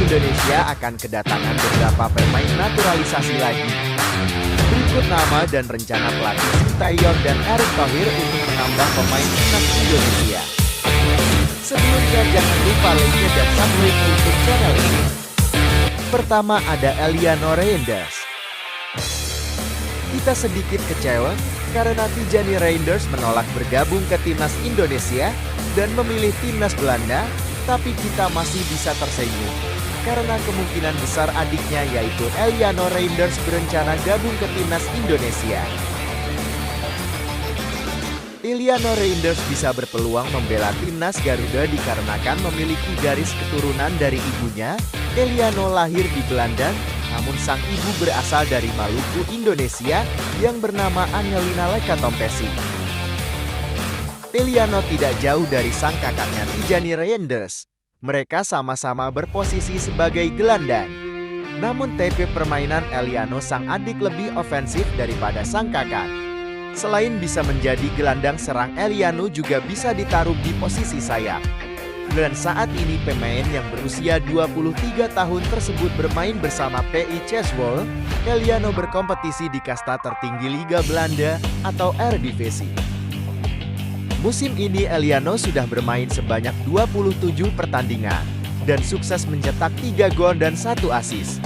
Indonesia akan kedatangan beberapa pemain naturalisasi lagi. Berikut nama dan rencana pelatih Sintayong dan Erick Thohir untuk menambah pemain timnas Indonesia. Sebelumnya jangan lupa like dan subscribe untuk channel ini. Pertama ada Eliano Reinders. Kita sedikit kecewa karena Tijani Reinders menolak bergabung ke timnas Indonesia dan memilih timnas Belanda, tapi kita masih bisa tersinggung karena kemungkinan besar adiknya yaitu Eliano Reinders berencana gabung ke timnas Indonesia. Eliano Reinders bisa berpeluang membela timnas Garuda dikarenakan memiliki garis keturunan dari ibunya. Eliano lahir di Belanda, namun sang ibu berasal dari Maluku, Indonesia, yang bernama Angelina Lekatompesi. Eliano tidak jauh dari sang kakaknya Tijani Reinders. Mereka sama-sama berposisi sebagai gelandang. Namun tipe permainan Eliano sang adik lebih ofensif daripada sang kakak. Selain bisa menjadi gelandang serang, Eliano juga bisa ditaruh di posisi sayap. Dan saat ini pemain yang berusia 23 tahun tersebut bermain bersama PI Cheswold. Eliano berkompetisi di kasta tertinggi Liga Belanda atau Eredivisie. Musim ini Eliano sudah bermain sebanyak 27 pertandingan dan sukses mencetak 3 gol dan 1 assist.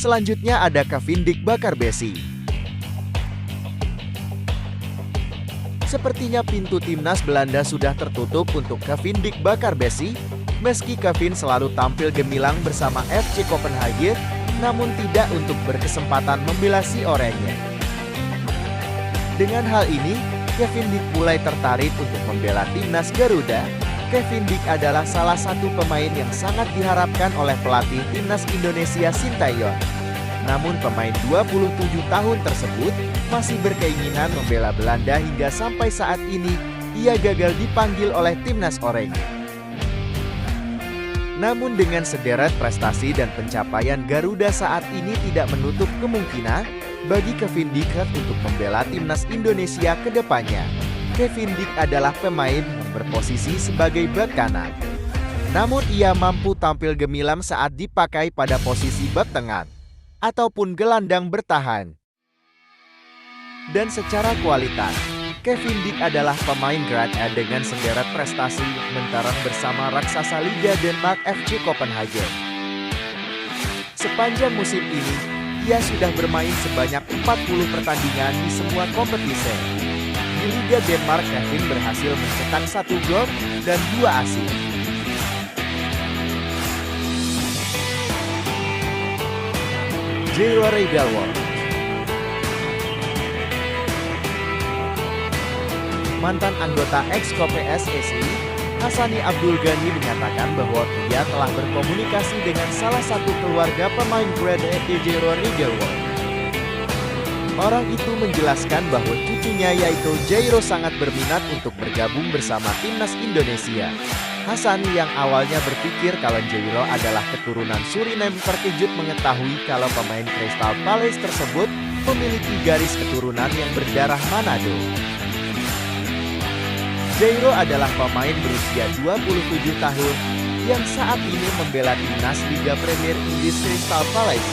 Selanjutnya ada Cavindik Bakarbesi. Sepertinya pintu timnas Belanda sudah tertutup untuk Cavindik Bakarbesi. Meski Kevin selalu tampil gemilang bersama FC Copenhagen, namun tidak untuk berkesempatan membela si oranye. Dengan hal ini, Cavindik mulai tertarik untuk membela timnas Garuda. Cavindik adalah salah satu pemain yang sangat diharapkan oleh pelatih timnas Indonesia Sintayong. Namun pemain 27 tahun tersebut masih berkeinginan membela Belanda hingga sampai saat ini ia gagal dipanggil oleh timnas oranye. Namun dengan sederet prestasi dan pencapaian Garuda saat ini tidak menutup kemungkinan bagi Cavindik untuk membela timnas Indonesia ke depannya. Cavindik adalah pemain yang berposisi sebagai bek kanan. Namun ia mampu tampil gemilang saat dipakai pada posisi bek tengah ataupun gelandang bertahan. Dan secara kualitas, Cavindik adalah pemain grade A dengan sederet prestasi mentereng bersama raksasa Liga Denmark FC Copenhagen. Sepanjang musim ini, ia sudah bermain sebanyak 40 pertandingan di semua kompetisi. Di Liga Denmark, Kevin berhasil mencetak 1 gol dan 2 assist. Jairo Regalwald. Mantan anggota Exco PSSI, Hassani Abdul Ghani menyatakan bahwa ia telah berkomunikasi dengan salah satu keluarga pemain grade A Jairo Regalwald. Orang itu menjelaskan bahwa cucunya yaitu Jairo sangat berminat untuk bergabung bersama timnas Indonesia. Hassani yang awalnya berpikir kalau Jairo adalah keturunan Suriname terkejut mengetahui kalau pemain Crystal Palace tersebut memiliki garis keturunan yang berdarah Manado. Jairo adalah pemain berusia 27 tahun yang saat ini membela timnas Liga Premier Inggris Crystal Palace.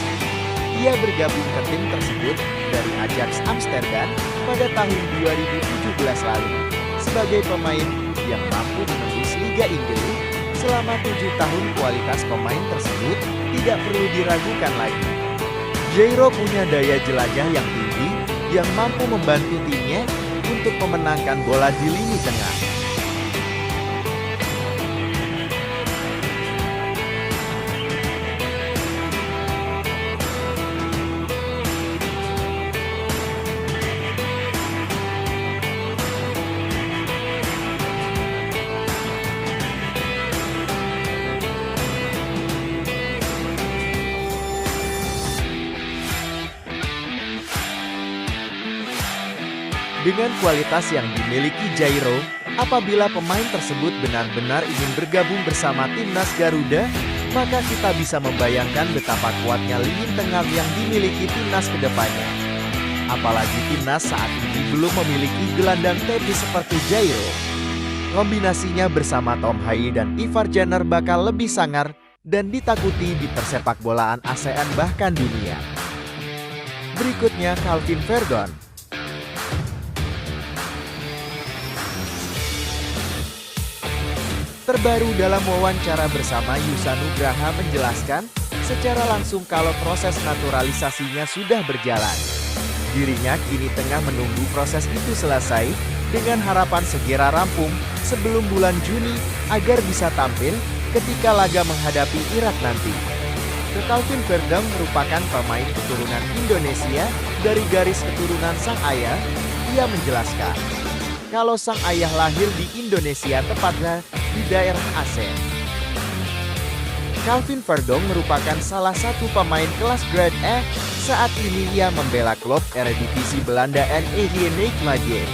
Ia bergabung ke tim tersebut dari Ajax Amsterdam pada tahun 2017 lalu sebagai pemain yang mampu menembus Liga Inggris Selama 7 tahun kualitas pemain tersebut tidak perlu diragukan lagi. Jairo punya daya jelajah yang tinggi yang mampu membantu timnya untuk memenangkan bola di lini tengah. Dengan kualitas yang dimiliki Jairo, apabila pemain tersebut benar-benar ingin bergabung bersama timnas Garuda, maka kita bisa membayangkan betapa kuatnya lini tengah yang dimiliki timnas ke depannya. Apalagi timnas saat ini belum memiliki gelandang TP seperti Jairo. Kombinasinya bersama Tom Hai dan Ivar Jenner bakal lebih sangar dan ditakuti di persepak bolaan ASEAN bahkan dunia. Berikutnya Calvin Verdon. Terbaru dalam wawancara bersama Yusa Nugraha menjelaskan secara langsung kalau proses naturalisasinya sudah berjalan. Dirinya kini tengah menunggu proses itu selesai dengan harapan segera rampung sebelum bulan Juni agar bisa tampil ketika laga menghadapi Irak nanti. Calvin Verdon merupakan pemain keturunan Indonesia dari garis keturunan sang ayah. Ia menjelaskan kalau sang ayah lahir di Indonesia, tepatnya di daerah Aceh. Calvin Verdon merupakan salah satu pemain kelas grade E. Saat ini ia membela klub Eredivisie Belanda NEC Nijmegen.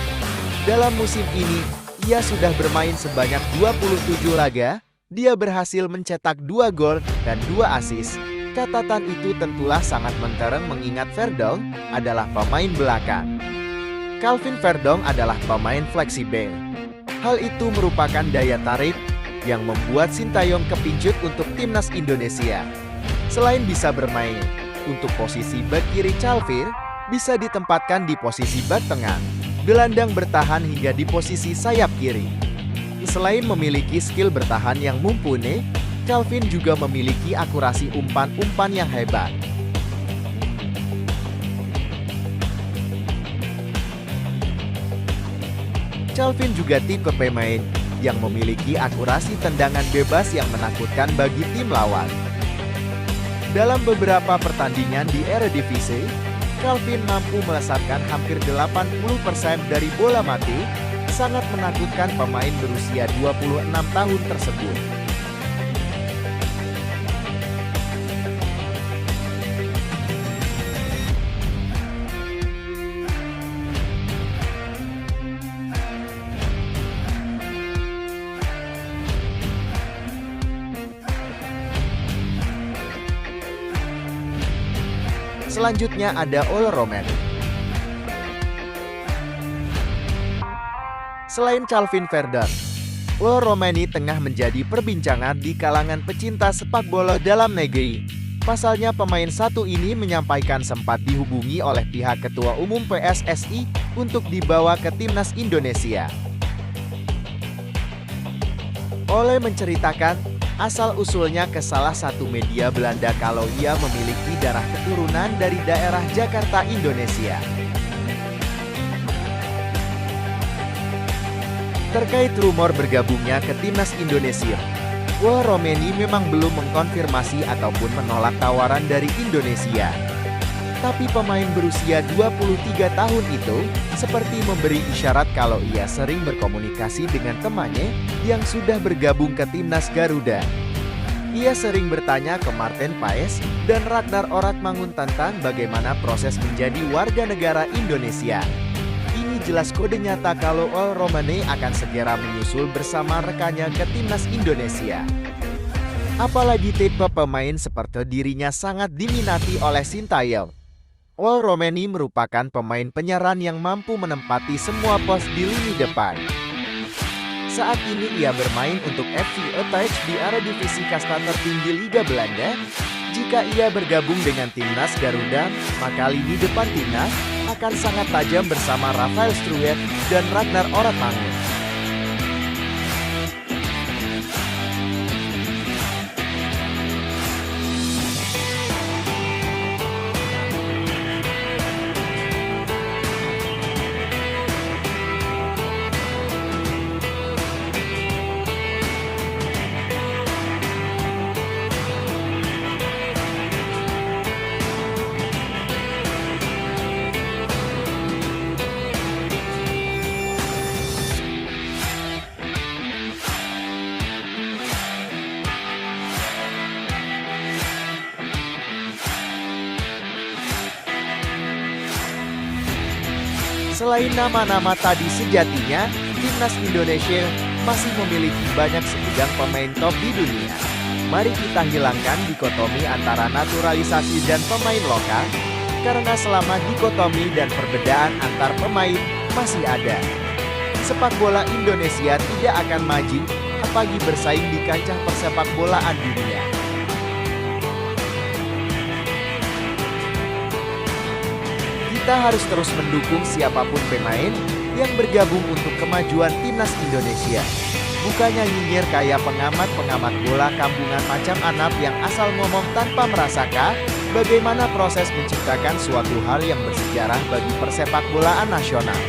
Dalam musim ini, ia sudah bermain sebanyak 27 laga. Dia berhasil mencetak 2 gol dan 2 assist. Catatan itu tentulah sangat mentereng mengingat Verdon adalah pemain belakang. Calvin Verdon adalah pemain fleksibel. Hal itu merupakan daya tarik yang membuat Sintayong kepincut untuk timnas Indonesia. Selain bisa bermain untuk posisi bek kiri, Calvin bisa ditempatkan di posisi bek tengah, gelandang bertahan hingga di posisi sayap kiri. Selain memiliki skill bertahan yang mumpuni, Calvin juga memiliki akurasi umpan-umpan yang hebat. Calvin juga tipe pemain yang memiliki akurasi tendangan bebas yang menakutkan bagi tim lawan. Dalam beberapa pertandingan di Eredivisie, Calvin mampu melesatkan hampir 80% dari bola mati, sangat menakutkan pemain berusia 26 tahun tersebut. Selanjutnya ada Ol Romeni. Selain Calvin Verdon, Ol Romeni tengah menjadi perbincangan di kalangan pecinta sepak bola dalam negeri. Pasalnya pemain satu ini menyampaikan sempat dihubungi oleh pihak Ketua Umum PSSI untuk dibawa ke timnas Indonesia. Ole menceritakan asal-usulnya ke salah satu media Belanda kalau ia memiliki darah keturunan dari daerah Jakarta, Indonesia. Terkait rumor bergabungnya ke timnas Indonesia, Ol Romeni memang belum mengkonfirmasi ataupun menolak tawaran dari Indonesia. Tapi pemain berusia 23 tahun itu seperti memberi isyarat kalau ia sering berkomunikasi dengan temannya yang sudah bergabung ke timnas Garuda. Ia sering bertanya ke Martin Paes dan Ragnar Oratmangun tentang bagaimana proses menjadi warga negara Indonesia. Ini jelas kode nyata kalau Ol Romeni akan segera menyusul bersama rekannya ke timnas Indonesia. Apalagi tipe pemain seperti dirinya sangat diminati oleh Sintayong. Ol Romeni merupakan pemain penyerang yang mampu menempati semua pos di lini depan. Saat ini ia bermain untuk FC Utrecht di Eredivisie kasta tertinggi Liga Belanda. Jika ia bergabung dengan timnas Garuda, maka lini depan timnas akan sangat tajam bersama Rafael Struijk dan Ragnar Oratmangun. Selain nama-nama tadi, sejatinya timnas Indonesia masih memiliki banyak segudang pemain top di dunia. Mari kita hilangkan dikotomi antara naturalisasi dan pemain lokal, karena selama dikotomi dan perbedaan antar pemain masih ada, sepak bola Indonesia tidak akan maju, apalagi bersaing di kancah persepak bolaan dunia. Kita harus terus mendukung siapapun pemain yang bergabung untuk kemajuan timnas Indonesia. Bukannya nyinyir kayak pengamat-pengamat bola kampungan macam Anap yang asal ngomong tanpa merasakan bagaimana proses menciptakan suatu hal yang bersejarah bagi persepak bolaan nasional.